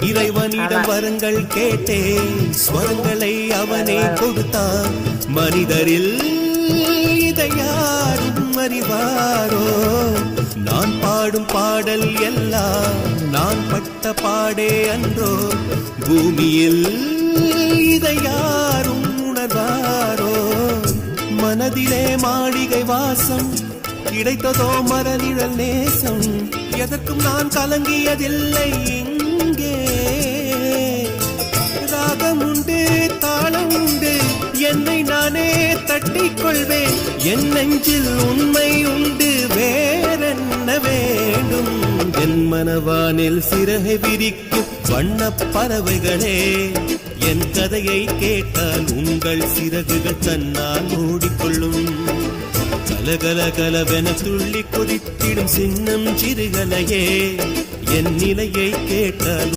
இறைவனிடம் வரங்கள் கேட்டேன், ஸ்வரங்களை அவனே கொடுத்தான். மனிதரில் இதை யாரும் அறிவாரோ? நான் பாடும் பாடல் எல்லாம் நான் பட்ட பாடே அன்றோ? பூமியில் இதை யாரும் உணர்வாரோ? மனதிலே மாளிகை வாசம், கிடைத்ததோ மரநிழல் நேசம். எதற்கும் நான் கலங்கியதில்லை. இங்கே ராகம் உண்டு, தாளம் உண்டு, என்னை நானே தட்டிக் கொள்வேன். என் நெஞ்சில் உண்மை உண்டு, வேறென்ன வேண்டும்? என் மனவானில் சிறகை விரிக்கும் வண்ணப் பறவைகளே, என் கதையை கேட்டால் உங்கள் சிறகுகள் தன்னால் மூடிக்கொள்ளும். கலகல கலவென துள்ளி கொதித்திடும் சின்னம் சிறுகலையே, என் நிலையை கேட்டால்